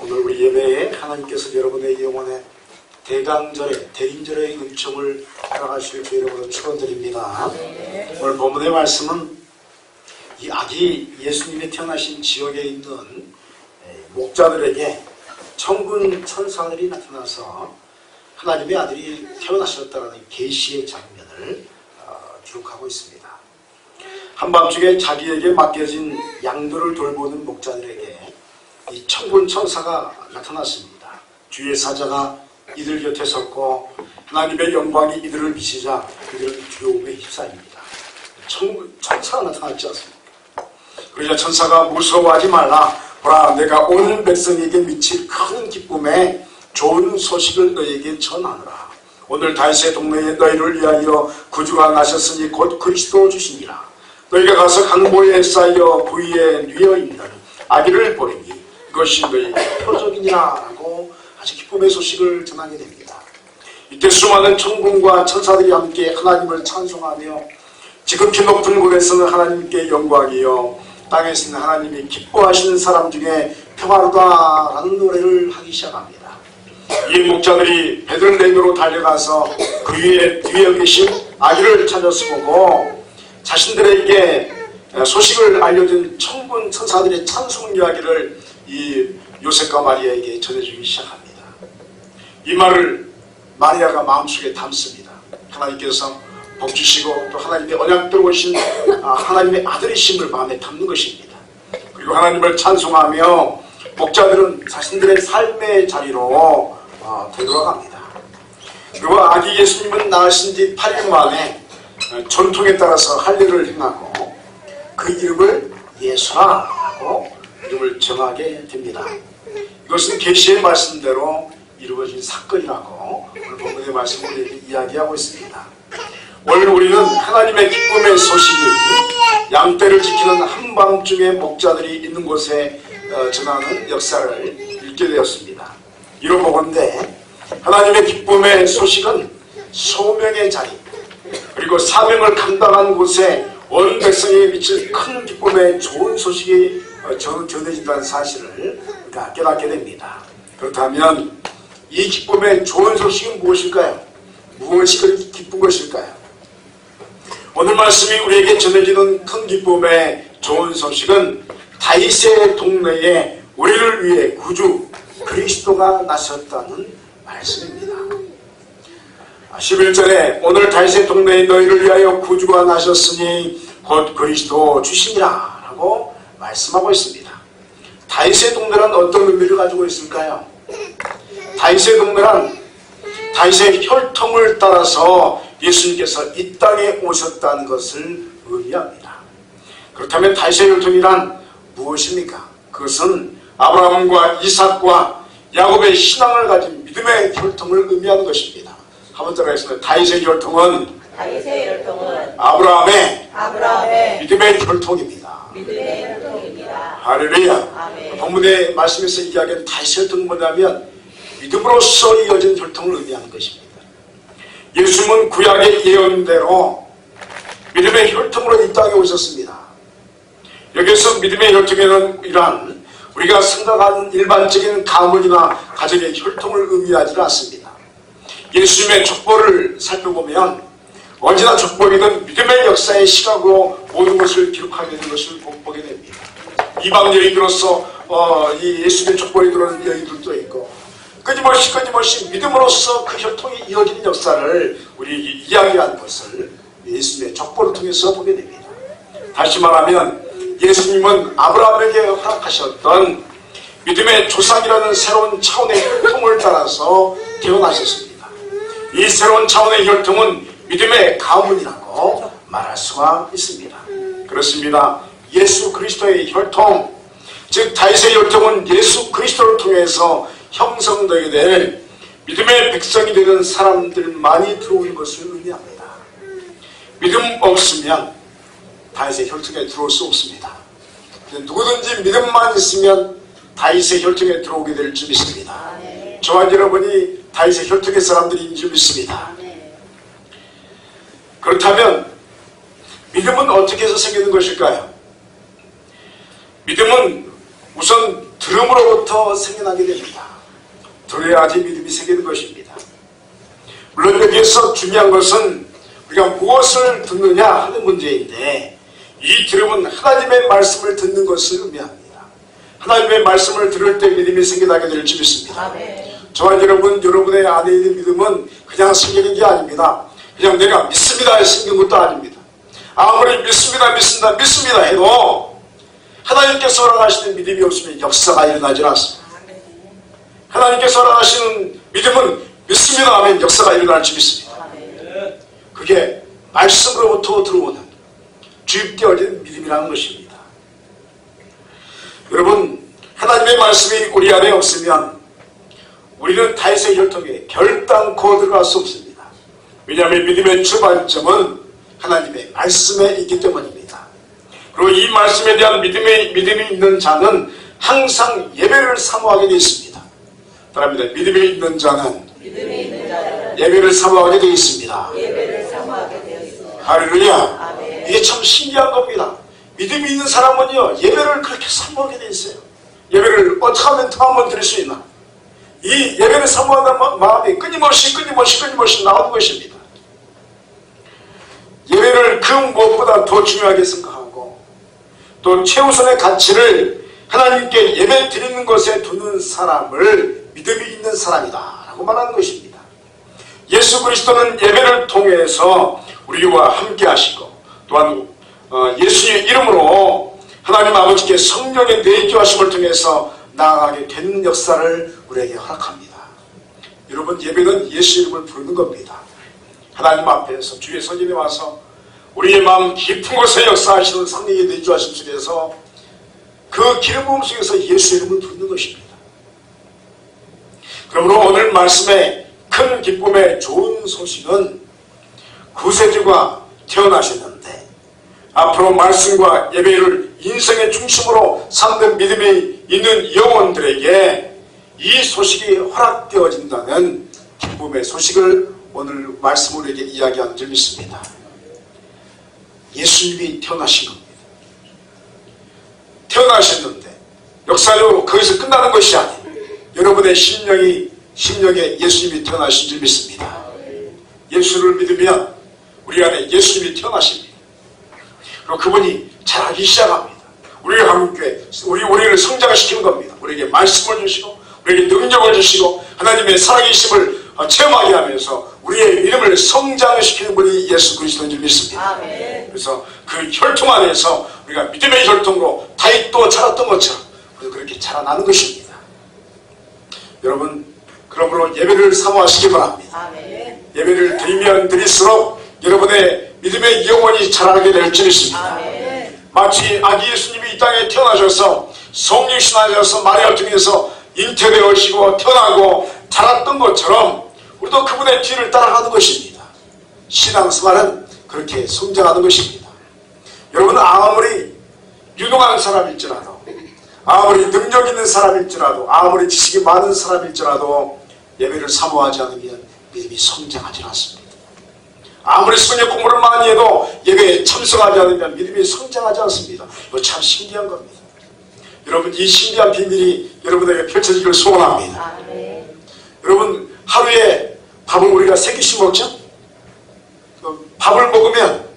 오늘 우리 예배에 하나님께서 여러분의 영혼에 대강절의 대림절의 은총을 알아가실 주 여러분을 축원드립니다. 오늘 본문의 말씀은 이 아기 예수님이 태어나신 지역에 있는 목자들에게 천군 천사들이 나타나서 하나님의 아들이 태어나셨다는 계시의 장면을 기록하고 있습니다. 한밤중에 자기에게 맡겨진 양들을 돌보는 목자들에게 이 천군 천사가 나타났습니다. 주의 사자가 이들 곁에 섰고 하나님의 영광이 이들을 비치자 이들은 두려움에 휩싸입니다. 천군 천사가 나타났지 않습니까? 그러자 천사가 무서워하지 말라. 보라, 내가 온 백성에게 미칠 큰 기쁨에 좋은 소식을 너에게 전하노라. 오늘 다윗의 동네에 너희를 위하여 구주가 나셨으니 곧 그리스도 주시니라. 너희가 가서 강보에 쌓여 부위에 뉘어 있는 아기를 보리니 이것이 너희에게 표적이니라 라고 아주 기쁨의 소식을 전하게 됩니다. 이때 수많은 천군과 천사들이 함께 하나님을 찬송하며 지극히 높은 곳에서는 하나님께 영광이요 땅에서는 하나님이 기뻐하시는 사람 중에 평화로다라는 노래를 하기 시작합니다. 이 목자들이 베들레헴으로 달려가서 그 뒤에 계신 아기를 찾아서 보고 자신들에게 소식을 알려준 천군 천사들의 찬송 이야기를 이 요셉과 마리아에게 전해주기 시작합니다. 이 말을 마리아가 마음속에 담습니다. 하나님께서 복 주시고 또 하나님의 언약대로 오신 하나님의 아들이심을 마음에 담는 것입니다. 그리고 하나님을 찬송하며 목자들은 자신들의 삶의 자리로 되돌아갑니다. 그리고 아기 예수님은 낳으신 지 8일 만에 전통에 따라서 할례를 행하고 그 이름을 예수라고 이름을 정하게 됩니다. 이것은 계시의 말씀대로 이루어진 사건이라고 오늘 본문의 말씀을 이야기하고 있습니다. 오늘 우리는 하나님의 기쁨의 소식이 양떼를 지키는 한밤중에 목자들이 있는 곳에 전하는 역사를 읽게 되었습니다. 이로보건대 하나님의 기쁨의 소식은 소명의 자리 그리고 사명을 감당한 곳에 온 백성에게 미칠 큰 기쁨의 좋은 소식이 전해진다는 사실을 우리가 깨닫게 됩니다. 그렇다면 이 기쁨의 좋은 소식은 무엇일까요? 무엇이 그렇게 기쁜 것일까요? 오늘 말씀이 우리에게 전해지는 큰 기쁨의 좋은 소식은 다윗의 동네에 우리를 위해 구주 그리스도가 나셨다는 말씀입니다. 11절에 오늘 다윗의 동네에 너희를 위하여 구주가 나셨으니 곧 그리스도 주시니라 라고 말씀하고 있습니다. 다윗의 동네란 어떤 의미를 가지고 있을까요? 다윗의 동네란 다윗의 혈통을 따라서 예수님께서 이 땅에 오셨다는 것을 의미합니다. 그렇다면 다윗의 혈통이란 무엇입니까? 그것은 아브라함과 이삭과 야곱의 신앙을 가진 믿음의 혈통을 의미하는 것입니다. 한번 따라하겠습니다. 다윗의 혈통은 아브라함의 믿음의 혈통입니다. 할렐루야. 본문의 말씀에서 이야기하는 다윗의 혈통은 뭐냐면 믿음으로써 이어진 혈통을 의미하는 것입니다. 예수님은 구약의 예언대로 믿음의 혈통으로 이 땅에 오셨습니다. 여기서 믿음의 혈통에는 이러한 우리가 생각하는 일반적인 가문이나 가족의 혈통을 의미하지 않습니다. 예수님의 족보를 살펴보면 언제나 족보에는 믿음의 역사의 시각으로 모든 것을 기록하게 되는 것을 보게 됩니다. 이방 여인으로서 이 예수님의 족보에 들어오는 여인들도 있고 끊임없이 믿음으로써 그 혈통이 이어지는 역사를 우리 이야기하는 것을 예수님의 족보를 통해서 보게 됩니다. 다시 말하면 예수님은 아브라함에게 허락하셨던 믿음의 조상이라는 새로운 차원의 혈통을 따라서 태어나셨습니다. 이 새로운 차원의 혈통은 믿음의 가문이라고 말할 수가 있습니다. 그렇습니다. 예수 그리스도의 혈통, 즉 다윗의 혈통은 예수 그리스도를 통해서 형성되게 될 믿음의 백성이 되는 사람들만이 들어오는 것을 의미합니다. 믿음 없으면 다윗의 혈통에 들어올 수 없습니다. 누구든지 믿음만 있으면 다윗의 혈통에 들어오게 될 줄 믿습니다. 저와 여러분이 다윗의 혈통의 사람들인 줄 믿습니다. 그렇다면 믿음은 어떻게 해서 생기는 것일까요? 믿음은 우선 들음으로부터 생겨나게 됩니다. 들어야지 믿음이 생기는 것입니다. 물론 여기에서 중요한 것은 우리가 무엇을 듣느냐 하는 문제인데, 이 들음은 하나님의 말씀을 듣는 것을 의미합니다. 하나님의 말씀을 들을 때 믿음이 생겨나게 될 줄 믿습니다. 저와 여러분의 안에 있는 믿음은 그냥 생기는 게 아닙니다. 그냥 내가 믿습니다 해서 생긴 것도 아닙니다. 아무리 믿습니다 해도 하나님께서 허락하시는 믿음이 없으면 역사가 일어나지 않습니다. 하나님께서 허락하시는 믿음은 믿습니다 하면 역사가 일어날 줄 믿습니다. 그게 말씀으로부터 들어오는 주입되어진 믿음이라는 것입니다. 여러분, 하나님의 말씀이 우리 안에 없으면 우리는 다윗의 혈통에 결단코 들어갈 수 없습니다. 왜냐하면 믿음의 출발점은 하나님의 말씀에 있기 때문입니다. 그리고 이 말씀에 대한 믿음이 있는 자는 항상 예배를 사모하게 되어 있습니다. 따라합니다. 믿음이 있는 자는 예배를 사모하게 되어 있습니다. 할렐루야. 이게 참 신기한 겁니다. 믿음이 있는 사람은요, 예배를 그렇게 사모하게 되어 있어요. 예배를 어떻게 하면 더 한번 드릴 수 있나? 이 예배를 사모하는 마음이 끊임없이 나오는 것입니다. 예배를 그 무엇보다 더 중요하게 생각하고, 또 최우선의 가치를 하나님께 예배 드리는 것에 두는 사람을 믿음이 있는 사람이다 라고 말하는 것입니다. 예수 그리스도는 예배를 통해서 우리와 함께 하시고, 또한 예수의 이름으로 하나님 아버지께 성령의 내주하심을 통해서 나아가게 되는 역사를 우리에게 허락합니다. 여러분, 예배는 예수 이름을 부르는 겁니다. 하나님 앞에서 주의 선전에 와서 우리의 마음 깊은 곳에 역사하시는 성령의 내주하심 속에서 그 기름 부음 속에서 예수 이름을 부르는 것입니다. 그러므로 오늘 말씀의 큰 기쁨의 좋은 소식은 구세주가 태어나셨는데 앞으로 말씀과 예배를 인생의 중심으로 삼는 믿음이 있는 영혼들에게 이 소식이 허락되어진다는 기쁨의 소식을 오늘 말씀으로 우리에게 이야기하는 줄 믿습니다. 예수님이 태어나신 겁니다. 태어나셨는데 역사적으로 거기서 끝나는 것이 아니에요. 여러분의 심령에 예수님이 태어나신 줄 믿습니다. 예수를 믿으면 우리 안에 예수님이 태어나십니다. 그리고 그분이 자라기 시작합니다. 우리가 함께 우리를 성장시키는 겁니다. 우리에게 말씀을 주시고 우리에게 능력을 주시고 하나님의 살아계심을 체험하게 하면서 우리의 믿음을 성장시키는 분이 예수 그리스도인 줄 믿습니다. 그래서 그 혈통 안에서 우리가 믿음의 혈통으로 다윗도 자랐던 것처럼 그렇게 자라나는 것입니다. 여러분, 그러므로 예배를 사모하시기 바랍니다. 예배를 드리면 드릴수록 여러분의 믿음의 영혼이 자라게 될 줄 믿습니다. 마치 아기 예수님이 이 땅에 태어나셔서 성육신하셔서 마리아를 통해서 잉태되어지고 태어나고 자랐던 것처럼 우리도 그분의 뒤를 따라가는 것입니다. 신앙생활은 그렇게 성장하는 것입니다. 여러분, 아무리 유능한 사람일지라도, 아무리 능력 있는 사람일지라도, 아무리 지식이 많은 사람일지라도 예배를 사모하지 않으면 믿음이 성장하지 않습니다. 아무리 성경 공부를 많이 해도 예배에 참석하지 않으면 믿음이 성장하지 않습니다. 이거 참 신기한 겁니다. 여러분, 이 신기한 비밀이 여러분에게 펼쳐지기를 소원합니다. 여러분, 하루에 밥을 우리가 3끼씩 먹죠? 밥을 먹으면,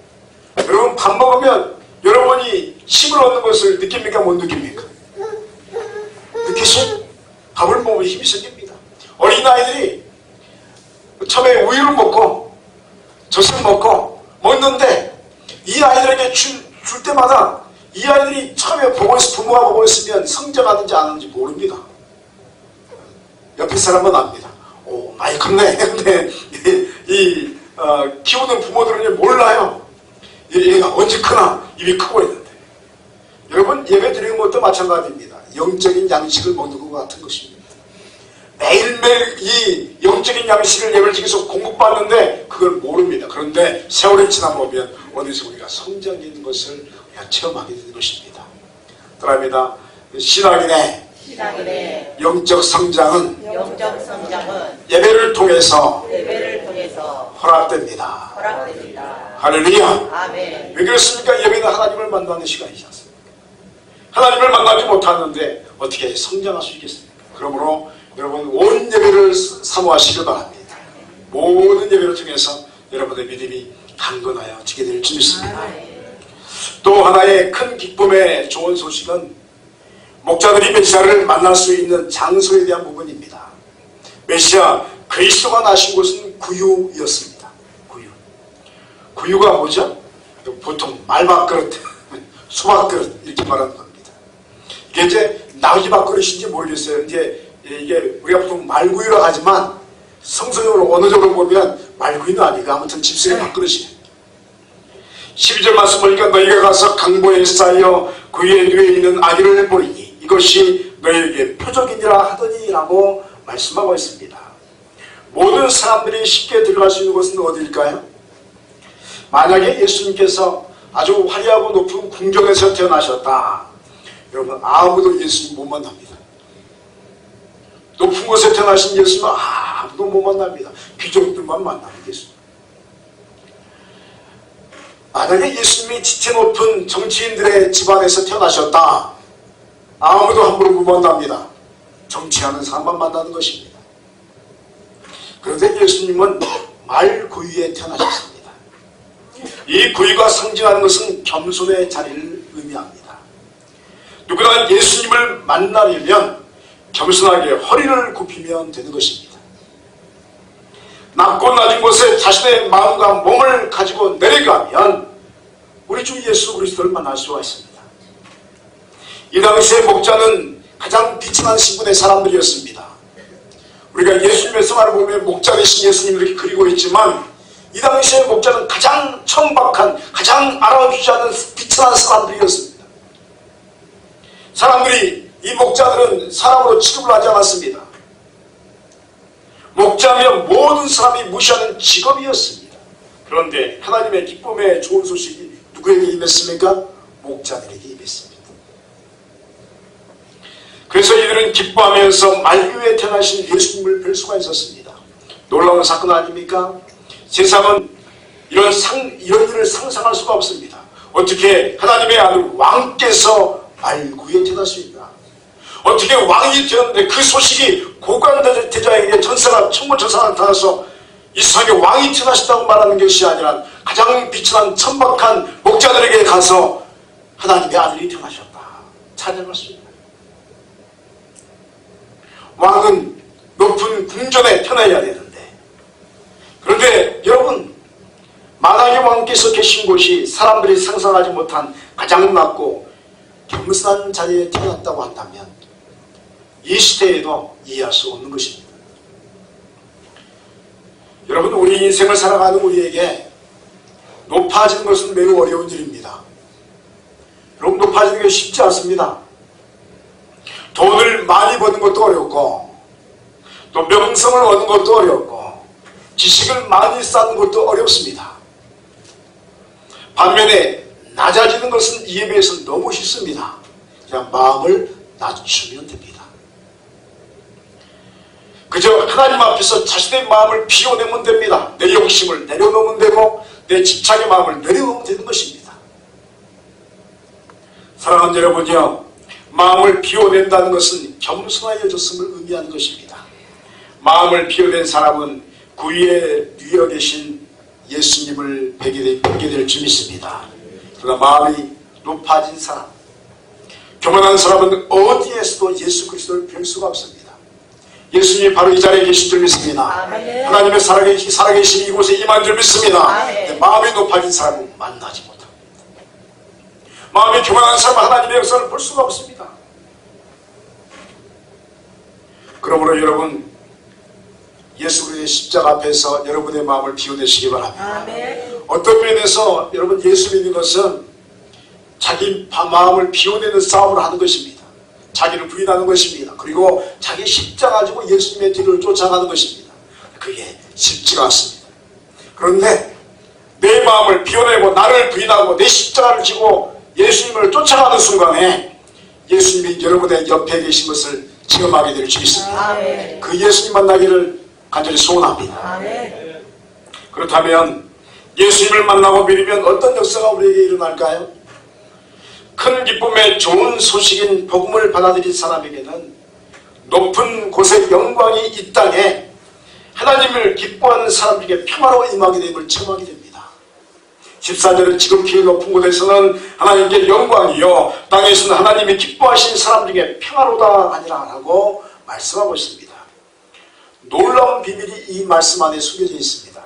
여러분 밥 먹으면 여러분이 힘을 얻는 것을 느낍니까? 못 느낍니까? 느끼죠? 밥을 먹으면 힘이 생깁니다. 어린아이들이 처음에 우유를 먹고 젖을 먹고 먹는데 이 아이들에게 줄 때마다 이 아이들이 처음에 부모가 보고 있으면 성장하는지 안 하는지 모릅니다. 옆에 사람은 압니다. 오, 많이 컸네. 근데 키우는 부모들은 몰라요. 얘가 언제 크나 입이 크고 있는데. 여러분, 예배 드리는 것도 마찬가지입니다. 영적인 양식을 먹는 것 같은 것입니다. 매일매일 이 영적인 양식을 예배를 지켜서 공급받는데 그걸 모릅니다. 그런데 세월이 지나보면 어느새 우리가 성장이 있는 것을 우리가 체험하게 되는 것입니다. 그럽니다. 신앙인의 영적 성장은 예배를 통해서 허락됩니다. 할렐루야. 왜 그렇습니까? 예배는 하나님을 만나는 시간이지 않습니까? 하나님을 만나지 못하는데 어떻게 성장할 수 있겠습니까? 그러므로 여러분 온 예배를 사모하시길 바랍니다. 모든 예배를 통해서 여러분의 믿음이 강건하여 지게 될 줄 믿습니다. 또 하나의 큰 기쁨의 좋은 소식은 목자들이 메시아를 만날 수 있는 장소에 대한 부분입니다. 메시아 그리스도가 나신 곳은 구유였습니다. 구유가 뭐죠? 보통 말밥그릇, 수밥그릇 이렇게 말하는 겁니다. 이게 이제 나귀밥그릇인지 모르겠어요. 이게 우리가 보통 말구유라고 하지만 성서적으로 어느 정도 보면 말구유는 아니고 아무튼 집수의 밥그릇이에요. 12절 말씀 보니까 너희가 가서 강보에 쌓여 그의 뇌에 있는 아기를 보리니 이것이 너희에게 표적이니라 하더니 라고 말씀하고 있습니다. 모든 사람들이 쉽게 들어갈 수 있는 곳은 어디일까요? 만약에 예수님께서 아주 화려하고 높은 궁전에서 태어나셨다. 여러분 아무도 예수님 못 만납니다. 높은 곳에 태어나신 예수님은 아무도 못 만납니다. 귀족들만 만나는 예수님. 만약에 예수님이 지체 높은 정치인들의 집안에서 태어나셨다. 아무도 함부로 못 만납니다. 정치하는 사람만 만나는 것입니다. 그런데 예수님은 말구유에 태어나셨습니다. 이 구유가 상징하는 것은 겸손의 자리를 의미합니다. 누구나 예수님을 만나려면 겸손하게 허리를 굽히면 되는 것입니다. 낮고 낮은 곳에 자신의 마음과 몸을 가지고 내려가면 우리 주 예수 그리스도를 만날 수가 있습니다. 이 당시의 목자는 가장 비천한 신분의 사람들이었습니다. 우리가 예수님의 생활을 보면 목자 되신 예수님을 이렇게 그리고 있지만 이 당시의 목자는 가장 천박한, 가장 알아주지 않은 비천한 사람들이었습니다. 사람들이, 이 목자들은 사람으로 취급을 하지 않았습니다. 목자면 모든 사람이 무시하는 직업이었습니다. 그런데 하나님의 기쁨의 좋은 소식이 누구에게 임했습니까? 목자들에게 임했습니다. 그래서 이들은 기뻐하면서 말구유에 태어나신 예수님을 뵐 수가 있었습니다. 놀라운 사건 아닙니까? 세상은 이런 일을 상상할 수가 없습니다. 어떻게 하나님의 아들 왕께서 말구유에 태어날 수 있나? 어떻게 왕이 되었는데 그 소식이 고관대자에게 천부천사가 나타나서 이 세상에 왕이 태어나신다고 말하는 것이 아니라 가장 비천한 천박한 목자들에게 가서 하나님의 아들이 태어나셨다 찬양할 수 있다. 왕은 높은 궁전에 태어나야 되는데, 그런데 여러분 만왕의 왕께서 계신 곳이 사람들이 상상하지 못한 가장 낮고 겸손한 자리에 태어났다고 한다면 이 시대에도 이해할 수 없는 것입니다. 여러분 우리 인생을 살아가는 우리에게 높아지는 것은 매우 어려운 일입니다. 여러분 높아지는 게 쉽지 않습니다. 돈을 많이 버는 것도 어렵고 또 명성을 얻는 것도 어렵고 지식을 많이 쌓는 것도 어렵습니다. 반면에 낮아지는 것은 이에 비해서 너무 쉽습니다. 그냥 마음을 낮추면 됩니다. 그저 하나님 앞에서 자신의 마음을 비워내면 됩니다. 내 욕심을 내려놓으면 되고 내 집착의 마음을 내려놓으면 되는 것입니다. 사랑하는 여러분이요, 마음을 비워낸다는 것은 겸손해졌음을 의미하는 것입니다. 마음을 비워낸 사람은 구유에 누워 계신 예수님을 뵙게 될 줄 믿습니다. 그러나 마음이 높아진 사람, 교만한 사람은 어디에서도 예수 그리스도를 뵐 수가 없습니다. 예수님이 바로 이 자리에 계신 줄 믿습니다. 아멘. 하나님의 살아계신 이곳에 임한 줄 믿습니다. 마음이 높아진 사람은 만나지 못합니다. 마음이 교만한 사람은 하나님의 역사를 볼 수가 없습니다. 그러므로 여러분 예수 그리스도의 십자가 앞에서 여러분의 마음을 비워내시기 바랍니다. 아멘. 어떤 면에서 여러분 예수 믿는 것은 자기 마음을 비워내는 싸움을 하는 것입니다. 자기를 부인하는 것입니다. 그리고 자기 십자가 가지고 예수님의 뒤를 쫓아가는 것입니다. 그게 쉽지가 않습니다. 그런데 내 마음을 비워내고 나를 부인하고 내 십자가를 지고 예수님을 쫓아가는 순간에 예수님이 여러분의 옆에 계신 것을 체험하게 될 줄 있습니다. 아멘. 그 예수님 만나기를 간절히 소원합니다. 아멘. 그렇다면 예수님을 만나고 믿으면 어떤 역사가 우리에게 일어날까요? 큰 기쁨의 좋은 소식인 복음을 받아들인 사람에게는 높은 곳의 영광이 이 땅에 하나님을 기뻐하는 사람들에게 평화로 임하게 됨을 체험하게 됩니다. 14절은 지극히 높은 곳에서는 하나님께 영광이요 땅에서는 하나님이 기뻐하신 사람들에게 평화로다 하니라 라고 말씀하고 있습니다. 놀라운 비밀이 이 말씀 안에 숨겨져 있습니다.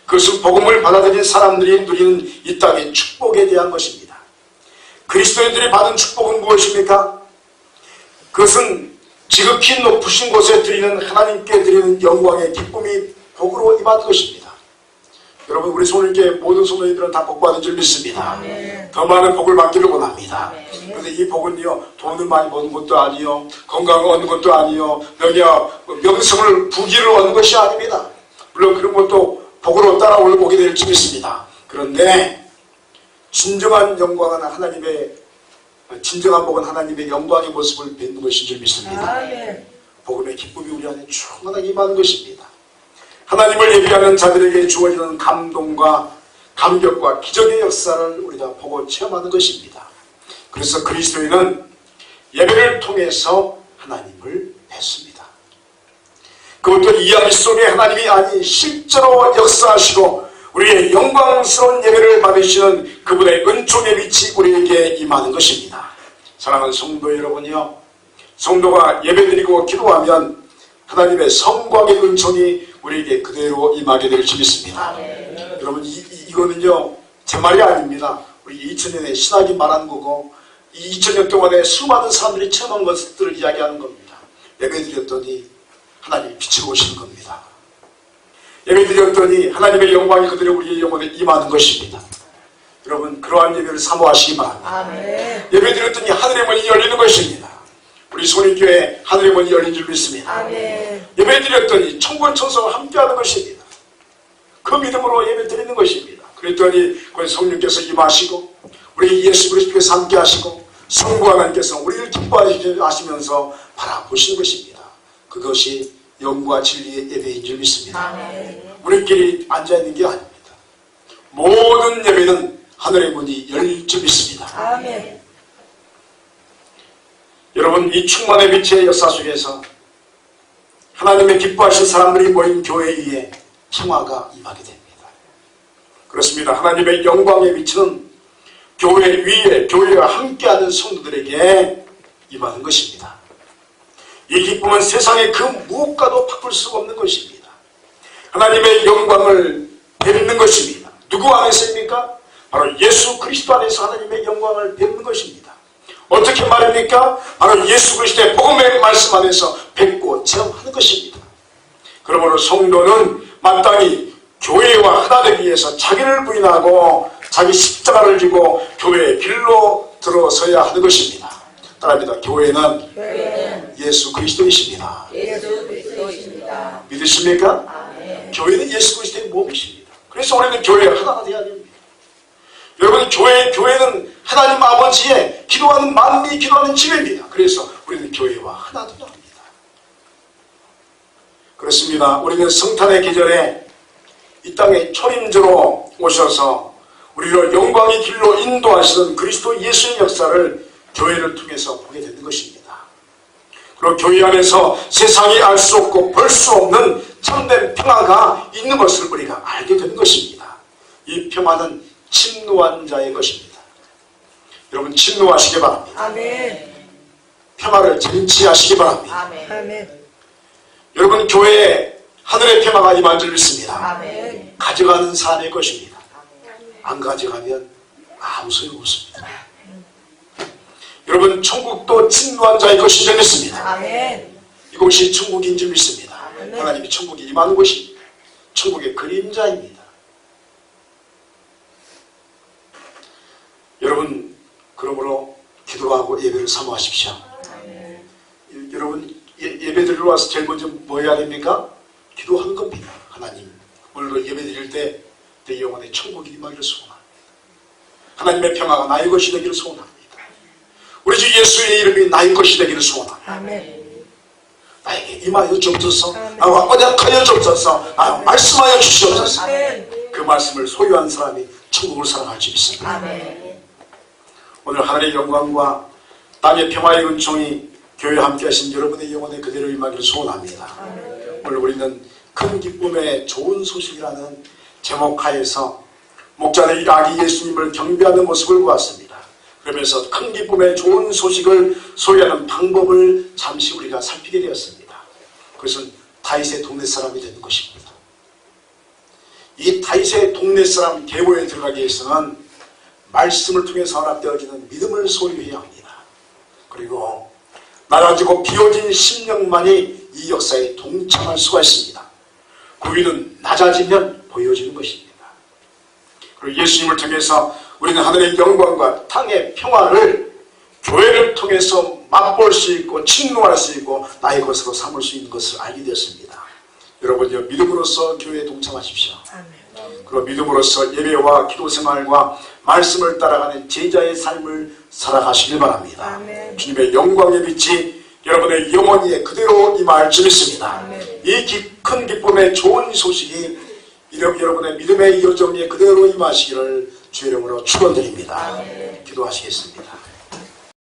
그것은 복음을 받아들인 사람들이 누리는 이 땅의 축복에 대한 것입니다. 그리스도인들이 받은 축복은 무엇입니까? 그것은 지극히 높으신 곳에 드리는 하나님께 드리는 영광의 기쁨이 복으로 임하는 것입니다. 여러분, 우리 손님께 모든 손님들은 다 복받은 줄 믿습니다. 아멘. 더 많은 복을 받기를 원합니다. 그런데 이 복은요, 돈을 많이 버는 것도 아니요, 건강을 얻는 것도 아니요, 명성을 부귀를 얻는 것이 아닙니다. 물론 그런 것도 복으로 따라오게 될 줄 믿습니다. 그런데 진정한 복은 하나님의 영광의 모습을 뵙는 것인 줄 믿습니다. 아멘. 복음의 기쁨이 우리 안에 충만하게 임하는 것입니다. 하나님을 예비하는 자들에게 주어지는 감동과 감격과 기적의 역사를 우리가 보고 체험하는 것입니다. 그래서 그리스도인은 예배를 통해서 하나님을 뵙습니다. 그것도 이야기 속에 하나님이 아닌 실제로 역사하시고 우리의 영광스러운 예배를 받으시는 그분의 은총의 빛이 우리에게 임하는 것입니다. 사랑하는 성도 여러분이요, 성도가 예배드리고 기도하면 하나님의 성광의 은총이 우리에게 그대로 임하게 될 줄 믿습니다. 여러분, 이거는요 제 말이 아닙니다. 우리 2000년에 신학이 말한 거고, 이 2000년 동안에 수많은 사람들이 체험한 것들을 이야기하는 겁니다. 예배드렸더니 하나님이 빛을 오시는 겁니다. 예배드렸더니 하나님의 영광이 그대로 우리의 영혼에 임하는 것입니다. 여러분, 그러한 예배를 사모하시기 바랍니다. 아멘. 예배드렸더니 하늘의 문이 열리는 것입니다. 우리 손익교회 하늘의 문이 열린 줄 믿습니다. 아멘. 예배드렸더니 천군 천사와 함께하는 것입니다. 그 믿음으로 예배드리는 것입니다. 그랬더니 우리 성령께서 임하시고 우리 예수 그리스도께서 함께하시고 성부 하나님께서 우리를 기뻐하시면서 바라보시는 것입니다. 그것이 영과 진리의 예배인 줄 믿습니다. 아멘. 우리끼리 앉아있는 게 아닙니다. 모든 예배는 하늘의 문이 열릴 줄 믿습니다. 아멘. 여러분, 이 충만의 빛의 역사 속에서 하나님의 기뻐하신 사람들이 모인 교회 위에 평화가 임하게 됩니다. 그렇습니다. 하나님의 영광의 빛은 교회 위에 교회와 함께하는 성도들에게 임하는 것입니다. 이 기쁨은 세상의 그 무엇과도 바꿀 수가 없는 것입니다. 하나님의 영광을 뵙는 것입니다. 누구 안에서입니까? 바로 예수 그리스도 안에서 하나님의 영광을 뵙는 것입니다. 어떻게 말입니까? 바로 예수 그리스도의 복음의 말씀 안에서 뵙고 체험하는 것입니다. 그러므로 성도는 마땅히 교회와 하나되기 위해서 자기를 부인하고 자기 십자가를 지고 교회의 길로 들어서야 하는 것입니다. 따라합니다. 교회는 예수 그리스도이십니다. 예수 그리스도이십니다. 믿으십니까? 아멘. 교회는 예수 그리스도의 몸이십니다. 그래서 우리는 교회 하나가 되어야 됩니다. 여러분, 교회는 하나님 아버지의 기도하는 만민이 기도하는 집입니다. 그래서 우리는 교회와 하나 되어야 합니다. 그렇습니다. 우리는 성탄의 계절에 이 땅에 초림주로 오셔서 우리를 영광의 길로 인도하시는 그리스도 예수의 역사를 교회를 통해서 보게 되는 것입니다. 그리고 교회 안에서 세상이 알 수 없고 볼 수 없는 참된 평화가 있는 것을 우리가 알게 되는 것입니다. 이 평화는 침노한 자의 것입니다. 여러분, 침노하시기 바랍니다. 아멘. 평화를 쟁취하시기 바랍니다. 아멘. 여러분, 교회에 하늘의 평화가 임한 줄 믿습니다. 아멘. 가져가는 사람의 것입니다. 안 가져가면 아무 소용없습니다. 여러분, 천국도 침노한 자의 것인 줄 믿습니다. 아멘. 이곳이 천국인 줄 믿습니다. 아멘. 하나님이 천국에 임하는 곳이 천국의 그림자입니다. 여러분, 그러므로 기도하고 예배를 사모하십시오. 아멘. 여러분, 예배드리러 와서 제일 먼저 뭐 해야 됩니까? 기도하는 겁니다. 하나님, 오늘도 예배드릴 때 내 영혼에 천국이 임하기를 소원합니다. 하나님의 평화가 나의 것이 되기를 소원합니다. 우리 주 예수의 이름이 나의 것이 되기를 소원합니다. 아멘. 나에게 임하여 주옵소서, 나와 언약하여 주옵소서, 말씀하여 주시옵소서. 아멘. 그 말씀을 소유한 사람이 천국을 사랑할 수 있습니다. 아멘. 오늘 하늘의 영광과 땅의 평화의 은총이 교회와 함께 하신 여러분의 영혼에 그대로 임하기를 소원합니다. 오늘 우리는 큰 기쁨의 좋은 소식이라는 제목하에서 목자들이 아기 예수님을 경배하는 모습을 보았습니다. 그러면서 큰 기쁨의 좋은 소식을 소개하는 방법을 잠시 우리가 살피게 되었습니다. 그것은 다윗의 동네 사람이 되는 것입니다. 이 다윗의 동네 사람 계보에 들어가기 위해서는 말씀을 통해서 허락되어지는 믿음을 소유해야 합니다. 그리고 낮아지고 비워진 심령만이 이 역사에 동참할 수가 있습니다. 그 위는 낮아지면 보여지는 것입니다. 그리고 예수님을 통해서 우리는 하늘의 영광과 땅의 평화를 교회를 통해서 맛볼 수 있고 침노할 수 있고 나의 것으로 삼을 수 있는 것을 알게 되었습니다. 여러분요, 믿음으로써 교회에 동참하십시오. 그리고 믿음으로써 예배와 기도생활과 말씀을 따라가는 제자의 삶을 살아가시길 바랍니다. 아멘. 주님의 영광의 빛이 여러분의 영혼에 그대로 임할 줄 믿습니다. 이 큰 기쁨의 좋은 소식이 여러분의 믿음의 여정에 그대로 임하시기를 주의 이름으로 축원드립니다. 기도하시겠습니다.